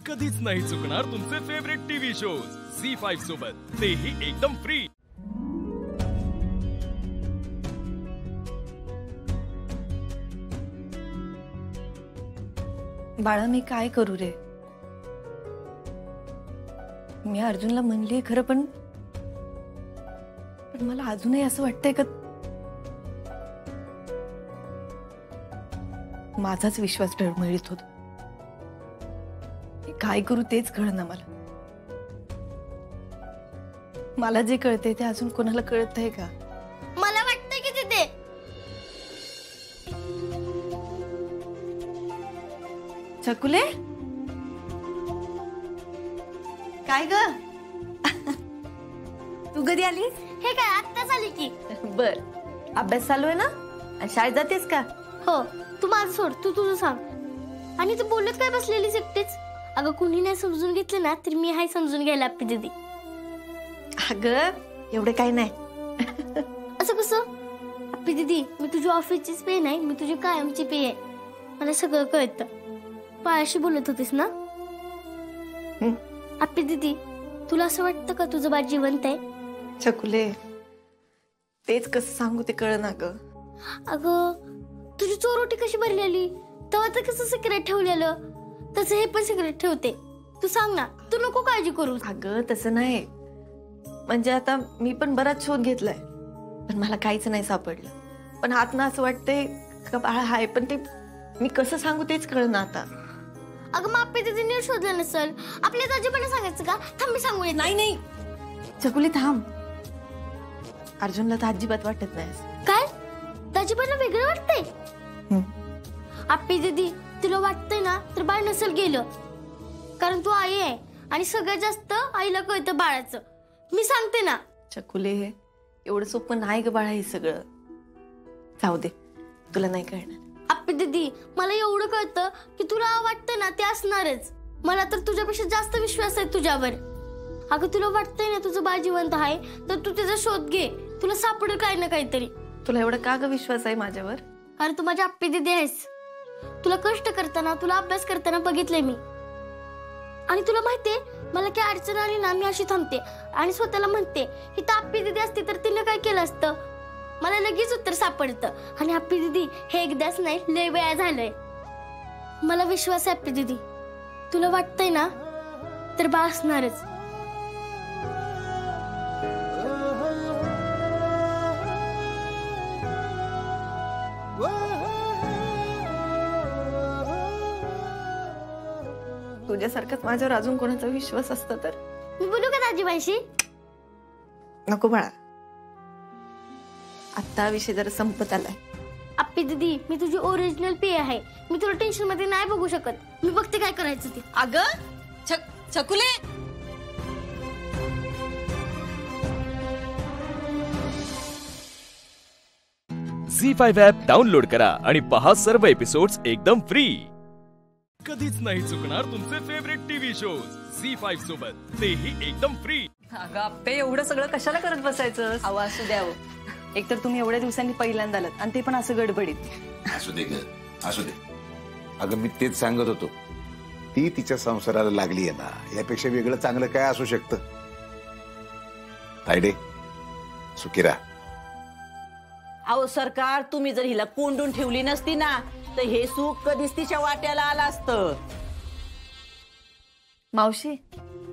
कधीच नाही चुकणार तुमचे फेवरेट टीव्ही शोज झी5 सोबत, तेही एकदम फ्री। बाळा, मी काय करू रे? मी अर्जुनला म्हणली खरं, पण मला अजूनही असं वाटतंय का माझाच विश्वास डळमळीत होतो। मी काय करू तेच कळेना मला जे कळते ते अजून कोणाला कळत आहे का? मला वाटतंय की तिथे चकुले, काय ग? तू कधी आलीस? हे काय आत्ताच आली की? बर, अभ्यास चालू आहे ना? आणि शाळेत जातेस का? हो, तू माझं सोड, तू तुझं सांग। आणि तू बोलत काय बसलेलीस एकटीच? अगं कुणी नाही समजून घेतलं ना तर मी हाय समजून घ्यायला आप्पी दीदी। अगं एवढे काही नाही। असं कसं? आप्पी दीदी, मी तुझी ऑफिसचीच पे नाही, मी तुझी कायमची पे आहे। मला सगळं कळतं। पायाशी बोलत होतीस ना? आप्पी दीदी, तुला असं वाटतं का तुझं बाळ जिवंत आहे? चकुले, तेच कसं सांगू ते कळना ग। अगं तुझी चोरोटी कशी भरलेली, तेव्हा तर कसं सिक्रेट ठेवलेलं, तसं हे पण सिक्रेट ठेवते। तू सांग ना, तू नको काळजी करू। अगं तसं नाही, म्हणजे आता मी पण बराच शोध घेतलाय, पण मला काहीच नाही सापडलं। पण आतनं असं वाटतंय का बाळ हाय, पण ते मी कसं सांगू तेच कळना आता। अगं मग आप्पी दीदी नीट शोधलं नसल, आपल्या दाजीपणा सांगायचं का? थांब मी सांगू येत। नाही चकुले थांब, अर्जुनला तर अजिबात वाटत नाही। काय? दाजीपणा वेगळं वाटतंय? आप्पी दीदी, तुला वाटतंय ना तर बाळ नसेल गेलं, कारण तू आई आहे आणि सगळ्यात जास्त आईला कळतं बाळाचं। मी सांगते ना। चकुले, एवढं सोपं नाही ग बाळा हे सगळं। जाऊ दे, तुला नाही कळणार। आप्पी दीदी, मला एवढं कळतं की तुला वाटतंय ना ते असणारच। मला तर तुझ्यापेक्षा जास्त विश्वास आहे तुझ्यावर। अगं तुला वाटतंय ना तुझं बाळ जिवंत आहे, तर तू त्याचा शोध घे, तुला सापडेल काय ना काहीतरी। तुला एवढा का ग विश्वास आहे माझ्यावर? कारण तू माझी आप्पी दीदी आहेस। तुला कष्ट करताना, तुला अभ्यास करताना बघितलंय मी। आणि तुला माहितीये, मला काय अडचण आली ना मी अशी थांबते आणि स्वतःला म्हणते ही तर आप्पी दीदी असती तर तिने काय केलं असतं। मला लगेच उत्तर सापडतं। आणि आप्पी दीदी, हे एकदाच नाही, लय वेळा झालंय। मला विश्वास आहे आप्पी दीदी, तुला वाटतंय ना तर बाळ असणारच। तुझ्यासारखंच माझ्यावर अजून कोणाचा विश्वास असता तर? मी बोलू का दाजीबाईशी? नको बाळा, आता विषय जरा संपत आलाय। आप्पी दीदी, मी तुझी ओरिजिनल पी आहे, मी तुला टेन्शन मध्ये नाही बघू शकत। मी बघते काय करायचं ते। अगं चकुले, झी5 ॲप डाउनलोड करा आणि पहा सर्व एपिसोड्स एकदम फ्री। कधीच नाही चुकणार तुमचे फेवरेट टीव्ही शोज झी5 सोबत, तेही एकदम फ्री। अगं आप्पे, एवढं सगळं कशाला करत बसायचं? अहो असू द्यावं, एकतर तुम्ही एवढ्या दिवसांनी पहिल्यांदा आलात आणि ते पण असं गडबडीत। असू दे ग, असू दे। अगं मी तेच सांगत होतो, ती तिच्या संसाराला लागली आहे ना, यापेक्षा वेगळं चांगलं काय असू शकतं? तायडे, सुकिरा। अहो सरकार, तुम्ही जर हिला कोंडून ठेवली नसती ना तर हे सुख कधीच तिच्या वाट्याला आलं असतं। मावशी,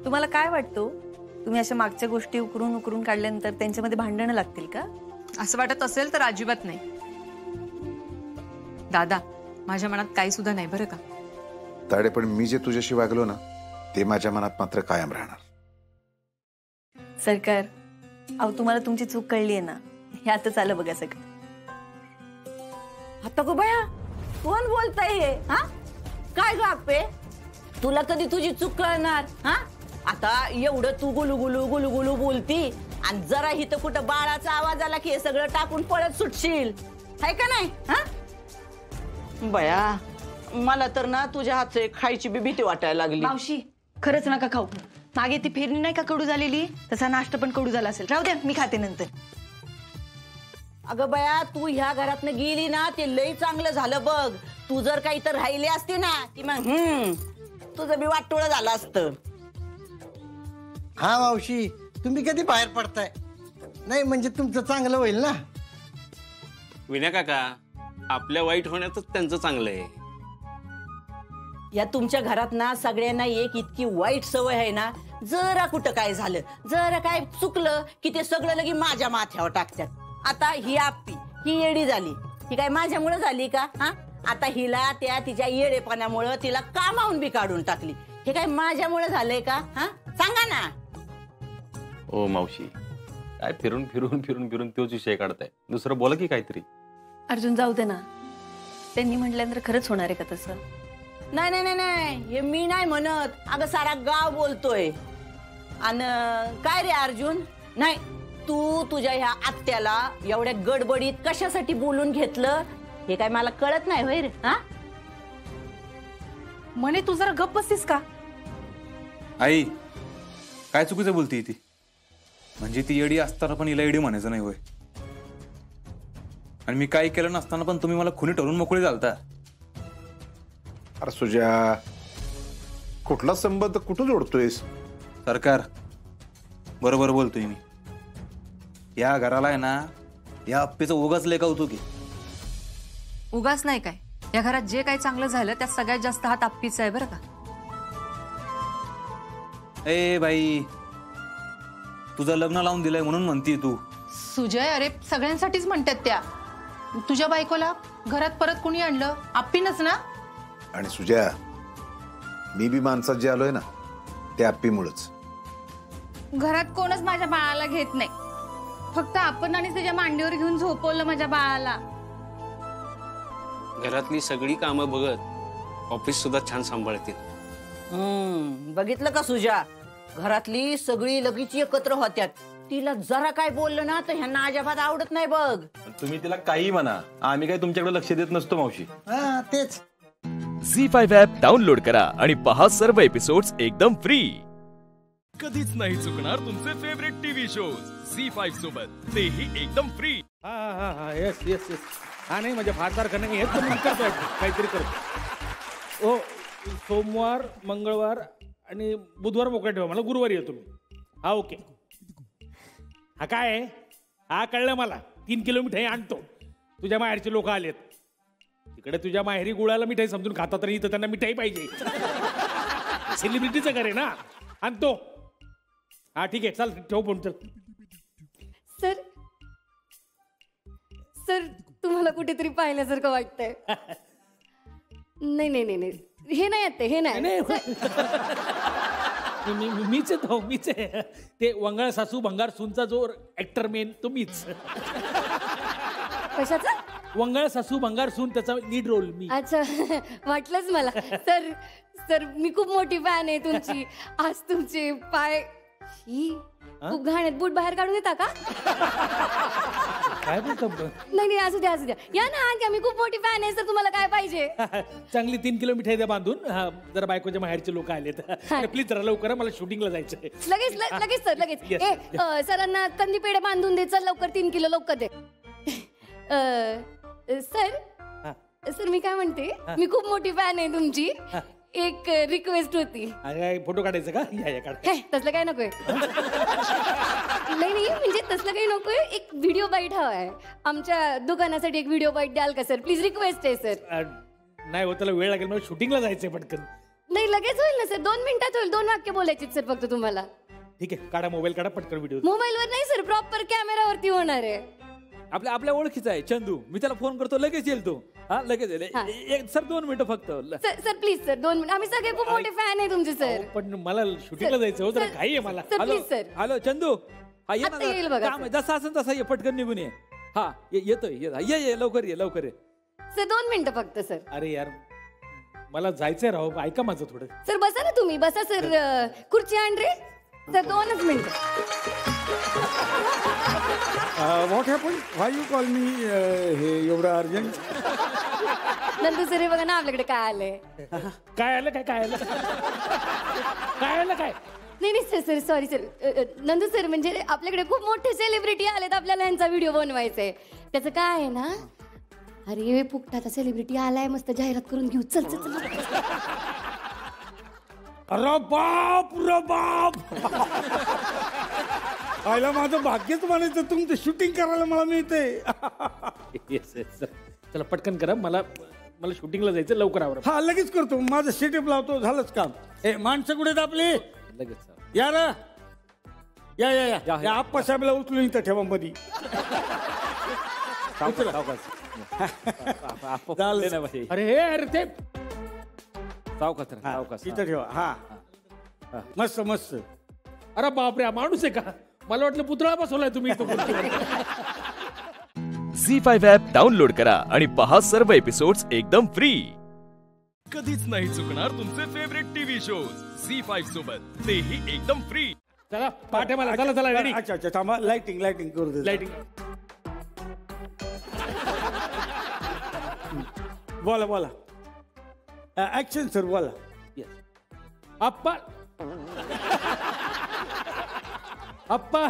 तुम्हाला काय वाटतं, तुम्ही अशा मागच्या गोष्टी उकरून उकरून काढल्यानंतर त्यांच्यामध्ये भांडणं लागतील का? असं वाटत असेल तर अजिबात नाही दादा, माझ्या मनात काही सुद्धा नाही बरं का। तायडे, पण मी जे तुझ्याशी वागलो ना ते माझ्या मनात मात्र कायम राहणार। सरकार, अहो तुम्हाला तुमची चूक कळली आहे ना, हे आता आलं बघा सगळं। आता गो बया, कोण बोलताय हे? हा काय ग आप्पे, तुला कधी तुझी चूक कळणार? हा आता एवढं तू गुलुगुलू गुलुगुलू बोलती आणि जरा हिथं कुठं बाळाचा आवाज आला की हे सगळं टाकून पळत सुटशील, हाय का नाही? हा बया, मला तर ना तुझ्या हातचे खायची बी भीती वाटायला लागली। मावशी, खरंच नका खाऊ। मागे ती फेरणी नाही का कडू झालेली, तसा नाश्ता पण कडू झाला असेल। राहू द्या, मी खाते नंतर। अगं बया, तू ह्या घरातनं गेली ना ते लई चांगलं झालं बघ। तू जर काही तर राहिली असती ना की मग तुझं बी वाटोळं झालं असतं. हा मावशी, तुम्ही कधी बाहेर पडताय? नाही म्हणजे तुमचं चांगलं होईल ना. विनय काका, आपल्या वाईट होण्यातच त्यांचं चांगलं आहे. या तुमच्या घरात ना सगळ्यांना एक इतकी वाईट सवय आहे ना, जरा कुठं काय झालं, जरा काय चुकलं की ते सगळं लगी माझ्या माथ्यावर टाकतात. आता ही आप्पी ही येडी झाली, ही काय माझ्यामुळे झाली का? हा, आता हिला त्या तिच्या येडेपणामुळं तिला कामावून बी काढून टाकली. हे काय माझ्यामुळे झालंय का? हा, सांगा ना. ओ मावशी, काय फिरून फिरून फिरून फिरून तोच विषय काढताय. दुसरं बोला की काहीतरी. अर्जुन जाऊ दे ना, त्यांनी म्हटल्यानंतर खरंच होणार आहे का तसं? नाही नाही नाही नाही, हे मी नाही म्हणत, अगं सारा गाव बोलतोय. आणि काय रे अर्जुन, नाही तू तुझ्या ह्या आत्याला एवढ्या गडबडीत कशासाठी बोलून घेतलं हे काय मला कळत नाही होय रे. हा, म्हणे तू जरा गप्प बसतीस का? आई काय चुकीचं बोलती ती? म्हणजे ती येडी असताना पण हिला येडी म्हणायचं नाही होय? आणि मी काही केलं नसताना पण तुम्ही मला खुनी ठरवून मोकळी घालता. अरे सुजा, कुठला संबंध कुठं जोडतोयस? सरकार बरोबर बोलतोय मी. या घराला आहे ना, या अप्पीचं उगाच लय कौतुक आहे. उगाच नाही काय, या घरात जे काही चांगलं झालं त्यात सगळ्यात जास्त हात आप्पीचा आहे बरं का. ए बाई, तुझं लग्न लावून दिलंय म्हणून म्हणतीय तू? सुजय, अरे सगळ्यांसाठीच म्हणतात त्या. तुझ्या बायकोला घरात परत कुणी आणलं? आप्पीनच ना. आणि सुजा, मी बी माणसात जे आलोय ना ते आप्पीमुळेच. घरात कोणच माझ्या बाळाला घेत नाही, फक्त आपण आणि त्याच्या मांडीवर घेऊन झोपवलं माझ्या बाळाला. घरातली सगळी कामं बघत ऑफिस सुद्धा छान सांभाळतील. बघितलं का सुजा, घरातली सगळी लगेच एकत्र होत्यात. तिला जरा काय बोललं ना तर ह्यांना अजिबात आवडत नाही बघ. तुम्ही तिला काही म्हणा, आम्ही काही तुमच्याकडे लक्ष देत नसतो मावशी. हा तेच. झी5 ॲप डाउनलोड करा आणि पहा सर्व एपिसोड्स एकदम फ्री. कधीच नाही चुकणार तुमचे फेवरेट टीव्ही शोज झी5 सोबत, तेही एकदम फ्री. Yes yes yes. हा नाही म्हणजे फार का नाही, हेच तर मी करतोय, काहीतरी करतो. ओ, सोमवार मंगळवार आणि बुधवार मोकळा ठेवा, मला गुरुवारी येतो मी. हा ओके. हा काय आहे? हा कळलं मला. 3 किलो मिठाई आणतो. तुझ्या माहेरचे लोक आलेत. तिकडे तुझ्या माहेरी गुळाला मिठाई समजून खातात, तर इथं त्यांना मिठाई पाहिजे. सेलिब्रिटीचं घर आहे ना. आणतो. हा ठीक आहे, चल ठेव फोन. चल. सर सर, तुम्हाला कुठेतरी पाहिल्यासारखं वाटतंय. नाही नाही नाही नाही, हे नाही येते, हे नाही. मीच आहे, मीच आहे. ते वंगाळ सासू भंगार सूनचा जो ऍक्टर मेन, तो मीच. कशाचा? वंगाळ सासू भंगार सून, त्याचा लीड रोल मी. अच्छा, वाटलंच मला. सर सर, मी खूप मोठी फॅन आहे तुमची. आज तुमचे पाय खूप घाण आहेत. बूट बाहेर काढून येता का? काय बोलतो? नाही नाही, असू द्या असू द्या. या ना आण, मी खूप मोठी फॅन आहे सर. तुम्हाला काय पाहिजे? चांगली 3 किलो मिठाई द्या बांधून. जरा बायकोच्या बाहेरचे लोक आलेत. प्लीज जरा लवकर, मला शूटिंगला जायचंय. लगेच लगेच सर, लगेच. सरांना कंदी पेढे बांधून दे. चल लवकर, 3 किलो लवकर दे. सर मी काय म्हणते, मी खूप मोठी फॅन आहे तुमची. एक रिक्वेस्ट होती. फोटो काढायचा का? तसलं काय नकोय. नाही नाही, म्हणजे तसलं काही नकोय. एक व्हिडिओ बाईट हवाय. आमच्या दुकानासाठी एक व्हिडिओ बाईट द्याल का सर? प्लीज, रिक्वेस्ट आहे सर. नाही हो, त्याला वेळ लागेल, मला शूटिंगला जायचंय पटकन. नाही लगेच होईल ना सर, 2 मिनिटात होईल. 2 वाक्य बोलायचे सर फक्त तुम्हाला. ठीक आहे, काढा मोबाईल, काढा पटकन व्हिडिओ. मोबाईलवर नाही सर, प्रॉपर कॅमेरावरती होणार आहे. आपल्या ओळखीचा आहे चंदू, मी त्याला फोन करतो, लगेच येईल तो. हा लगेच येईल सर. 2 मिनिटं फक्त. Sir please sir, 2 minute. आम्ही सगळे खूप मोठे फॅन आहे तुमचे सर. पण मला शूटिंगला जायचं हो, जरा घाई आहे मला. Please sir. हॅलो चंदू, हा ये आता येईल बघा. ना, जसा असेल तसा ये, पटकन निघून ये. हा येतोय, ये लवकर ये, लवकर ये सर. 2 मिनिटं फक्त सर. अरे यार, मला जायचंय राव, ऐका माझं थोडं. सर बसा ना तुम्ही, बसा सर. खुर्ची आण रे सर. 2च मिनिटं. What happen? Why you call me हे एवढं अर्जंट? नंतर सर हे बघा ना आपल्याकडे काय आलंय. काय आलं? काय आलं? काय आलं? काय? नाही नाही sir sir, sorry sir. Nandu sir, म्हणजे आपल्याकडे खूप मोठे सेलिब्रिटी आलेत, आपल्याला यांचा व्हिडिओ बनवायचा. त्याचं काय आहे ना, अरे फुकटाचा सेलिब्रिटी आलाय, मस्त जाहिरात करून घेऊ. चल चल चल. अरे बाप रे बाप. आयला माझं भाग्यच म्हणायचं तुमचं शूटिंग करायला मला मिळते. येस येस चला पटकन करा, मला शूटिंगला जायचं, लवकर आवर. हा लगेच करतो, माझं सेटअप लावतो, झालंच काम. हे माणसं कुठे आहेत आपली? लगेच या रे. या या या या आप्पा साहेबला उचलून इथं ठेवा मध्ये. अरे अरे ते इथं ठेवा. हा मस्त मस्त. अरे बापरे, हा माणूस आहे का? मला वाटलं पुतळा बसवलाय तुम्ही. झी5 ॲप डाउनलोड करा आणि पहा सर्व एपिसोड्स एकदम फ्री. कधीच नाही चुकणार तुमचे फेवरेट टीव्ही शोज झी5 सोबत, तेही एकदम फ्री. चला पाठे मला. चला चला रेडी. अच्छा अच्छा थांबा, लाइटिंग करू दे. लाइटिंग. बोला बोला. ऍक्शन सर बोला. आप्पा आप्पा.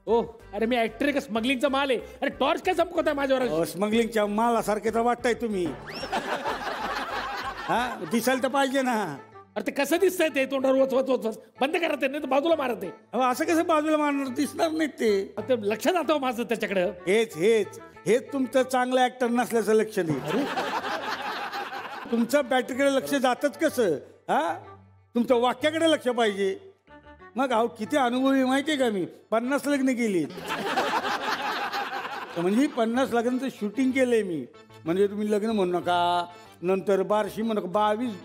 ओ अरे मी ऍक्टर का स्मगलिंगचा माल आहे. अरे टॉर्च काय चमकवताय माझ्यावर? स्मगलिंगच्या मालासारखे तर वाटताय तुम्ही. हा दिसायला तर पाहिजे ना. अरे ते कसं दिसतंय ते? तोंडावर वच बंद करा ते, नाही तर बाजूला मारत आहे. असं कसं बाजूला मारणार? दिसणार नाही ते. लक्षात जातं माझं त्याच्याकडे. हेच तुमचं चांगलं ऍक्टर नसल्याचं लक्षण आहे. तुमचं बॅटरीकडे लक्ष जातच कसं? हा तुमचं वाक्याकडे लक्ष पाहिजे. मग अहो किती अनुभवी माहितीये का? मी 50 लग्न केली. म्हणजे 50 लग्नाचं शूटिंग केलंय मी. म्हणजे तुम्ही लग्न म्हणू नका, नंतर बारशी म्हणू नका,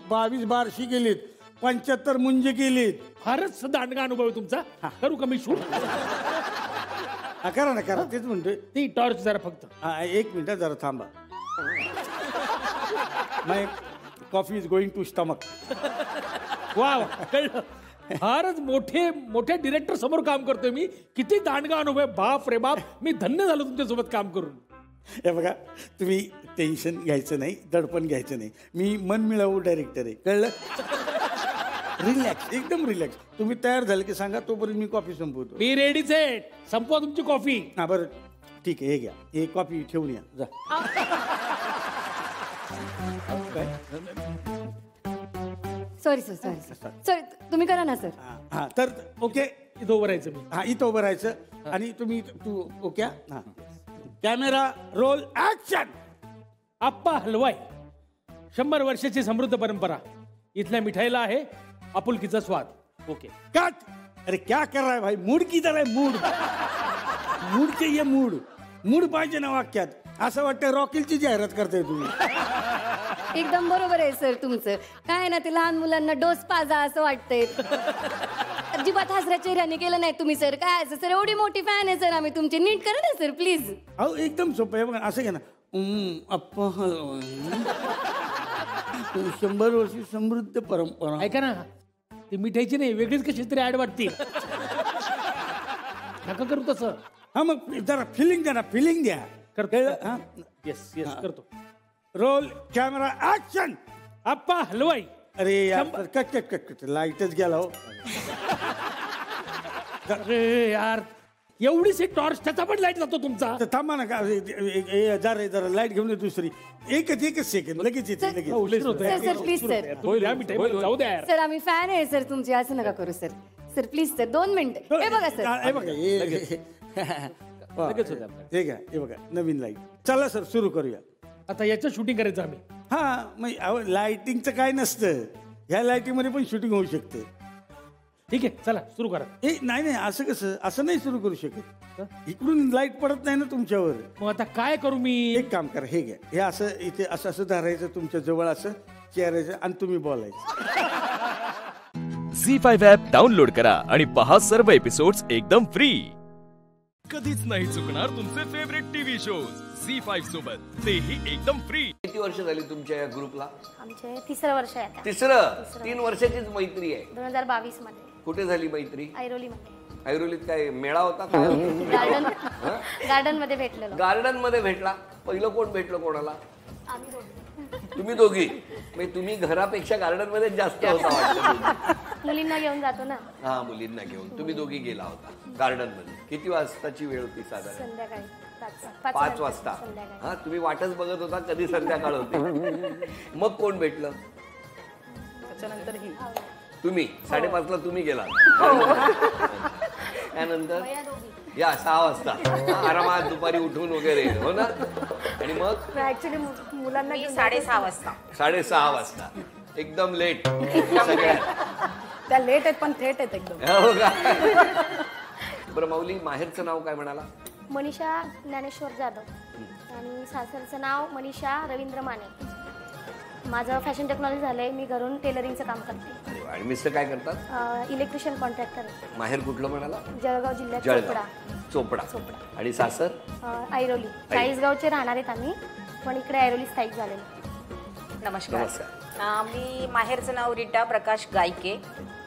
22 बारशी केलीत, 75 मुंजे केलीत. फारच दांडगा अनुभव आहे तुमचा. करू का मी शूट? करा ना करा. तेच म्हणतोय. ती टॉर्च जरा फक्त. हा 1 मिनिट जरा थांबा. My coffee is going to stomach. वा कळलं. फारच मोठे डिरेक्टर समोर काम करतोय मी. किती दांडगा अनुभव. बाप रे बाप, मी धन्य झालो तुमच्यासोबत काम करून. हे बघा, तुम्ही टेन्शन घ्यायचं नाही, दडपण घ्यायचं नाही. मी मनमिळावू डायरेक्टर आहे, कळलं? रिलॅक्स, एकदम रिलॅक्स. तुम्ही तयार झाले की सांगा, तोपर्यंत मी कॉफी संपवतो. मी रेडीच आहे. संपवा तुमची कॉफी. हा बरं ठीक आहे, हे घ्या. हे कॉफी ठेवून या जा. सॉरी तुम्ही करा ना सर. हा तर ओके, इथं उभं राहायचं मी. हा इथं उभं राहायचं आणि तू ओके. हा camera roll action. Appa Halwai 100 वर्षाची समृद्ध परंपरा. इथल्या मिठाईला आहे आपुलकीचा स्वाद. Okay cut. अरे क्या कर रहा है भाई? मूड किधर आहे? मूड चाहिए. मूड पाहिजे ना वाक्यात. असं वाटतं रॉकेलची जाहिरात करताय तुम्ही. एकदम बरोबर आहे सर तुमचं. काय ना ते लहान मुलांना डोस पाजा असं वाटतंय. अजिबात हसऱ्या चेहऱ्याने केलं नाही तुम्ही सर. काय असं सर, एवढी मोठी फॅन आहे सर आम्ही तुमची. नीट करा ना सर प्लीज. अहो एकदम सोपं आहे बघा. असं घ्या ना. अप्पा 100 वर्षी समृद्ध परंपरा. ऐका ना, ती मिठाईची नाही, वेगळीच कशी तरी ऍड वाटते. नका करू तसं. हा मग जरा फिलिंग द्या ना. फिलिंग द्या. करतो. येस करतो. Roll camera action. Appa Halwai. अरे यार कट लाईटच गेला हो. अरे यार एवढीच एक टॉर्च, त्याचा पण लाईट जातो तुमचा. थांबा ना का. जरा लाईट घेऊन दुसरी. एकच सेकंड लगेच येते. Sir please sir. जाऊ द्या सर, आम्ही फॅन आहे सर तुमची. असं नका करू sir. Sir please sir 2 minute. हे बघा सर. हे बघा हे बघा नवीन लाईट. चला सर सुरू करूया. आता याचं शूटिंग करायचं आम्ही. हा मग लाइटिंगचं काय नसतं. ह्या लाइटिंगमध्ये पण शूटिंग होऊ शकते. ठीक आहे चला सुरू करा. नाही असं कसं? असं नाही सुरू करू शकत. इकडून लाईट पडत नाही ना तुमच्यावर. मग आता काय करू मी? एक काम करा, हे घ्या. हे असं इथे असं धरायचं तुमच्या जवळ, असं चेहऱ्याचं, आणि तुम्ही बोलायचं. झी5 ॲप डाउनलोड करा आणि पहा सर्व एपिसोड्स एकदम फ्री. कधीच नाही चुकणार तुमचे फेवरेट टीव्ही शोज झी5 सोबत, तेही एकदम फ्री. किती वर्ष झाली तुमच्या या ग्रुपला? आमचे 3रं वर्ष आहे आता. तिसरं. 3 वर्षाचीच मैत्री आहे. 2022 मध्ये. कुठे झाली मैत्री? ऐरोलीमध्ये. ऐरोलीत काय मेळा होता? गार्डन मध्ये भेटलेलो. गार्डन मध्ये भेटला. पहिलं कोण भेटलं कोणाला? तुम्ही दोघी. म्हणजे तुम्ही घरापेक्षा गार्डन मध्ये जास्त होता वाटतं. मुलींना घेऊन जातो ना. हा मुलींना घेऊन तुम्ही दोघी गेला होता गार्डन मध्ये. किती वाजताची वेळ होती साधारण? संध्याकाळी 5 वाजता. हा तुम्ही वाटच बघत होता कधी संध्याकाळ होती. मग कोण भेटलं? त्याच्यानंतर ही तुम्ही 5:30ला तुम्ही गेला त्यानंतर या 6 वाजता आरामात दुपारी उठून वगैरे हो ना. आणि मग ऍक्च्युली मुलांना 6:30 वाजता 6:30 वाजता एकदम लेट सगळ्या. त्या लेट आहेत पण थेट आहेत एकदम. हो का. बरं माऊली, माहेरचं नाव काय म्हणाला? मनीषा ज्ञानेश्वर जाधव आणि सासरचं नाव मनीषा रवींद्र माने. माझं फॅशन टेक्नॉलॉजी झालंय. मी घरून टेलरिंगचं काम करते. अरे वा. आणि मिस्टर काय करतात? Electrician contractor. माहेर कुठलं म्हणाला? जळगाव जिल्ह्यात चोपडा. आणि सासर? ऐरोली. चाळीसगावचे राहणार आहेत आम्ही, पण इकडे ऐरोली स्थायिक झालेलो. नमस्कार. मी माहेरचं नाव रीटा प्रकाश गायके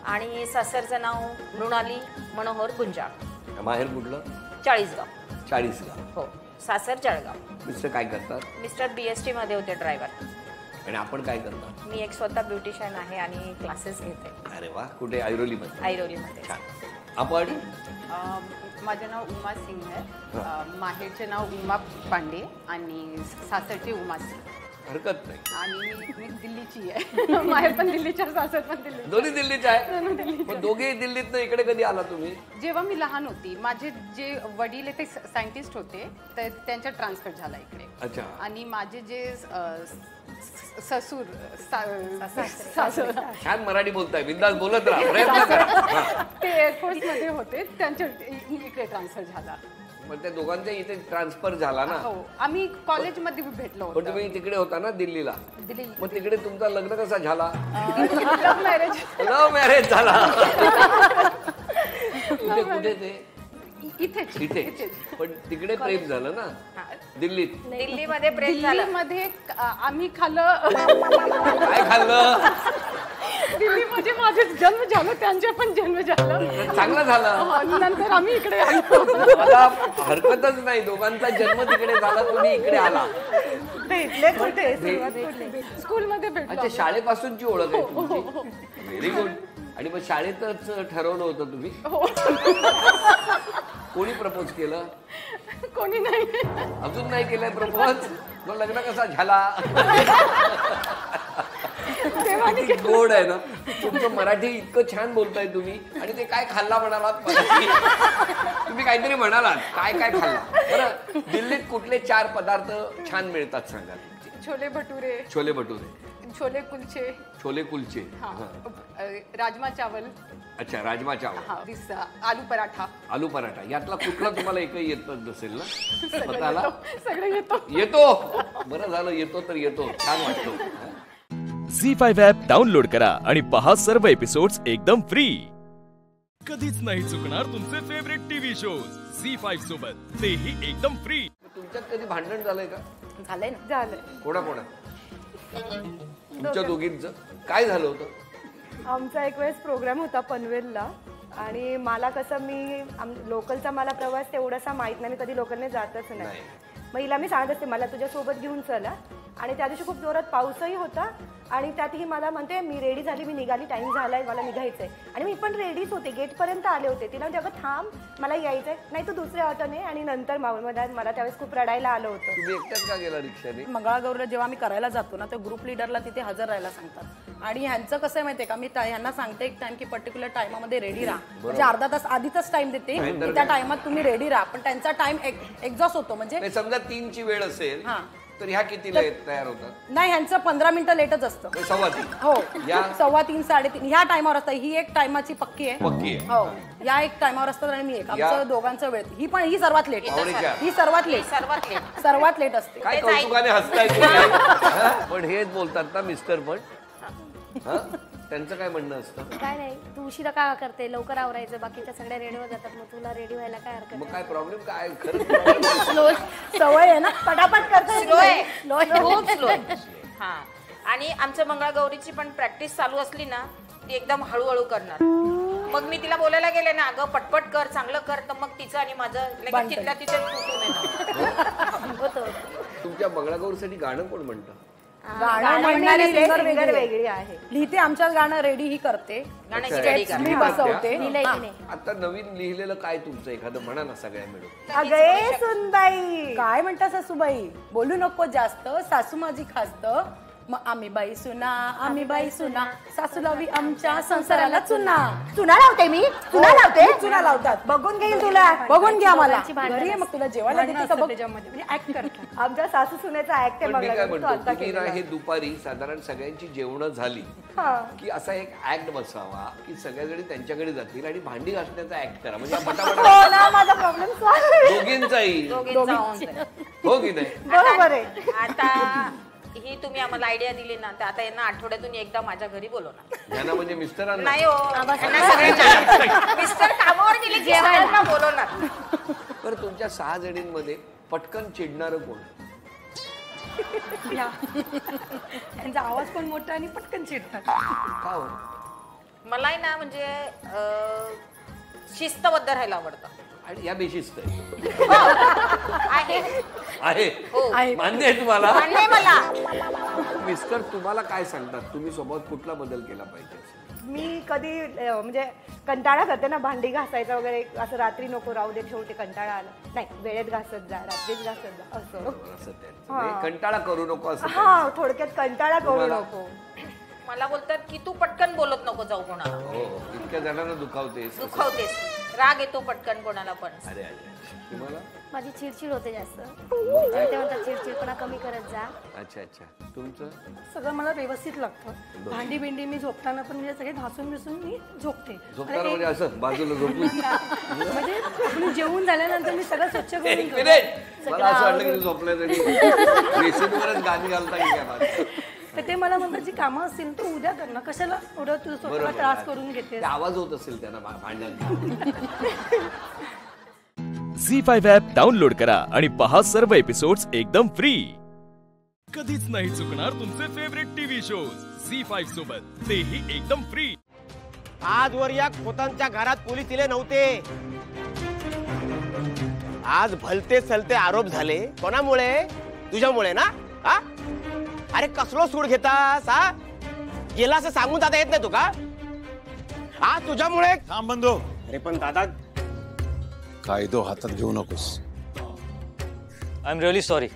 आणि सासरचं नाव मृणाली मनोहर गुंजाळ. माहेर कुठलं? चाळीसगाव. हो. सासर जळगाव. मिस्टर काय करतात? मिस्टर BST मध्ये होते ड्रायव्हर. आणि आपण काय करता? मी एक स्वतः ब्युटिशियन आहे आणि क्लासेस घेते. अरे वा. कुठे? ऐरोलीमध्ये. ऐरोलीमध्ये. छान. आपण? माझं नाव उमा सिंग आहे. माहेरचे नाव उमा पांडे आणि सासरचे उमा सिंग. हरकत नाही. आणि मी दिल्लीची आहे. माहेर पण दिल्लीच्या, सासर पण दिल्ली. दोन्ही दिल्लीचे आहे. पण दोघेही दिल्लीत इकडे कधी आला तुम्ही? जेव्हा मी लहान होती, माझे जे वडील ते सायंटिस्ट होते, तर त्यांचा ट्रान्सफर झाला इकडे. अच्छा. आणि माझे जे ससूर छान मराठी बोलताय, बिंदास बोलत राहा, प्रयत्न करा. ते एअरफोर्स मध्ये होते, त्यांच्या इकडे ट्रान्सफर झाला. पण त्या दोघांच्या इथे ट्रान्सफर झाला ना. हो. आम्ही कॉलेजमध्ये भेटलो होतो. पण तुम्ही तिकडे होता ना दिल्लीला. मग तिकडे तुमचा लग्न कसा झाला? लव्ह मॅरेज झाला. कुठे ते? इथे. पण तिकडे प्रेम झालं ना दिल्लीत. दिल्लीमध्ये प्रेम झालं. दिल्लीमध्ये आम्ही खाल्लं. काय खाल्लं? दिल्लीमध्ये माझे जन्म झाला, त्यांचे पण जन्म झाला. चांगलं झालं. नंतर आम्ही इकडे आलो. मला हरकतच नाही, दोघांचा जन्म तिकडे झाला, तुम्ही इकडे आला. स्कूलमध्ये भेटलो. अच्छा, शाळेपासूनची ओळख आहे तुमची. Very good. आणि मग शाळेतच ठरवलं होतं तुम्ही? कोणी प्रपोज केलं? कोणी नाही. अजून नाही केलंय प्रपोज? मग लग्न कसा झाला? किती गोड आहे ना तुमचं मराठी. इतकं छान बोलताय तुम्ही. आणि ते काय खाल्ला म्हणालात? तुम्ही काहीतरी म्हणालात. काय काय खाल्ला? बरं, दिल्लीत कुठले 4 पदार्थ छान मिळतात सांगा? छोले भटुरे. छोले भटुरे. छोले कुलचे. छोले कुलचे. राजमा चावल. अच्छा, राजमा चावल. आलू पराठा. आलू पराठा. यातला कुठला तुम्हाला एकही येत नसेल ना स्वतःला? सगळं येतो. बरं झालं, येतो तर येतो. छान वाटतो. झी5 ॲप डाउनलोड करा आणि पहा सर्व एपिसोड्स एकदम फ्री. कधीच नाही चुकणार तुमचे फेवरेट टीव्ही शोज झी5 सोबत, तेही एकदम फ्री. तुमच्यात कधी भांडण झालंय का? झालंय ना. झालंय. कोणा तुमच्या दोघींचं काय झालं होतं? आमचा एक वेळेस प्रोग्राम होता पनवेलला आणि मला कसं मी लोकलचा मला प्रवास तेवढासा माहित नाही, मी कधी लोकलने जातच नाही. मग हिला मी सांगत असते मला तुझ्यासोबत घेऊन चला. आणि त्या दिवशी खूप जोरात पाऊसही होता आणि त्यातही मला म्हणते मी रेडी झाली, मी निघाली, टाइम झालाय, मला निघायचंय. आणि मी पण रेडीच होते, गेटपर्यंत आले होते. तिला म्हणते अगं थांब, मला यायचंय. नाही तू दुसऱ्या ऑटोने. आणि नंतर माऊलमध्ये मला त्यावेळेस खूप रडायला आलं होतं. तुम्ही एकट्याच का गेला रिक्षाने? मंगळागौरला जेव्हा आम्ही करायला जातो ना, तर ग्रुप लिडरला तिथे हजर राहायला सांगतात. आणि ह्यांचं कसं आहे माहितीये का, मी ह्यांना सांगते एक टाइम की पर्टिक्युलर टाइममध्ये रेडी राहा. म्हणजे अर्धा तास आधीच टाइम देते की त्या टाइमात तुम्ही रेडी राहा. पण त्यांचा टाइम एक्झॉस्ट होतो. म्हणजे समजा 3ची वेळ असेल तर ह्या कितीला तयार होतात? नाही, ह्यांचं 15 मिनिटं लेटच असतं. 3:15. हो, 3:15 3:30 ह्या टायमावर असतं. ही एक टायमाची पक्की आहे. हो, या एक टायमावर असतात आणि मी एक. आमचं दोघांचं वेळ. ही सर्वात लेट. ही सर्वात लेट असते. काय कौतुकाने हसताय? पण हेच बोलतात ना मिस्टर. पण त्यांचं काय म्हणणं असतं? काय नाही, तू उशिरा का करते, लवकर आवरायचं, बाकीच्या सगळ्या रेडीवर जातात, मग तुला रेडी व्हायला काय हरकत? मग काय प्रॉब्लेम काय? खरंच स्लो सवय आहे ना, पटापट करता. खूप स्लो. हा. आणि आमच्या मंगळागौरीची पण प्रॅक्टिस चालू असली ना, ती एकदम हळूहळू करणार. मग मी तिला बोलायला गेले ना, अगं पटपट कर, चांगलं कर, तर मग तिचं आणि माझं तिथल्या तिथे होतं. तुमच्या मंगळागौरीसाठी गाणं कोण म्हणतं? गाणं म्हणणारे सिंगर वेगळी आहे. लिहिते आमच्यात गाणं, रेडी ही करते, मी बसवते. आता नवीन लिहिलेलं काय तुमचं एखादं म्हणा ना सगळ्या मिळून? अगं सुनबाई, काय म्हणता सासूबाई, बोलू नको जास्त, सासू माझी खास्त, मग आम्ही बाई सुना सासू लावी आमच्या संसाराला चुना. चुना लावते मी, चुना लावते. चुना लावतात. बघून घेईल तुला, बघून घ्या मला. भांडणं घरी ये मग तुला जेवायला देते का बघ. त्याच्यामध्ये म्हणजे ऍक्ट करतात. आमच्या सासू सुनेचा ऍक्ट आहे. पण मी काय बघा म्हणतो, तुम्ही ना हे दुपारी साधारण सगळ्यांची जेवणं झाली की असा एक ऍक्ट बसावा की सगळ्याजणी त्यांच्याकडे जातील आणि भांडी घासण्याचा ऍक्ट करा. म्हणजे पटापट माझा प्रॉब्लेम दोघींचाही हो की नाही. बरोबर आहे. आता ही तुम्ही आम्हाला आयडिया दिली ना, तर आता यांना आठवड्यातून एकदा माझ्या घरी बोलवणार. यांना म्हणजे मिस्टरांना नाही हो, मिस्टर कामावर गेले की सगळ्यांना बोलवणार. बरं, तुमच्या 6 जणींमध्ये पटकन चिडणारं कोण? त्यांचा आवाज पण मोठा आणि पटकन चिडतात. का हो? मला आहे ना म्हणजे शिस्तबद्ध राहायला आवडतं. आणि या बेशिस्त आहे आहे हो. मान्य आहे तुम्हाला? मान्य आहे मला. मिस्टर तुम्हाला काय सांगतात, तुम्ही स्वभावात कुठला बदल केला पाहिजे? मी कधी म्हणजे कंटाळा करते ना भांडी घासायचा वगैरे, असं रात्री नको राहू दे, शेवटी कंटाळा आला नाही, वेळेत घासत जा, रात्रीच घासत जा असं. कंटाळा करू नको असं. हा, थोडक्यात कंटाळा करू नको. मला बोलतात की तू पटकन बोलत नको जाऊ कोणाला. हो, इतक्या जणांना दुखावतेस. राग येतो पटकन कोणाला पण. अरे तुम्हाला? माझी चिडचिड होते जास्त. ते म्हणतात चिडचिडपणा कमी करत जा. अच्छा अच्छा. तुमचं? सगळं मला व्यवस्थित लागतं. भांडी बिंडी मी झोपताना पण म्हणजे सगळे घासून बिसून मी झोपते. झोपताना म्हणजे असं बाजूला झोपू? म्हणजे आपण जेवून झाल्यानंतर मी सगळं स्वच्छ करून एक मिनिट, मला असं वाटलं की झोपल्या तरी बेसिनवरच गाणी घालता की काय. तर ते मला म्हणतात जी कामं असतील तू उद्या कर ना, कशाला एवढं तू स्वतःला त्रास करून घेते. आवाज होत असेल त्यांना भांडण. झी5 ॲप डाउनलोड करा आणि पहा सर्व एपिसोड्स एकदम फ्री. कधीच नाही चुकणार तुमचे फेवरेट टीव्ही शोज झी5 सोबत, तेही एकदम फ्री. आजवर या खोतांच्या घरात पोलीस दिले नव्हते. आज भलते सलते आरोप झाले. कोणामुळे? तुझ्यामुळे ना. हा, अरे कसलो सूड घेतास? हा, गेला असं सांगून दादा येत नाही तू का? आज तुझ्यामुळे. थांब बंधू. अरे पण दादा, कायदो हातात घेऊ नकोस. I am really sorry.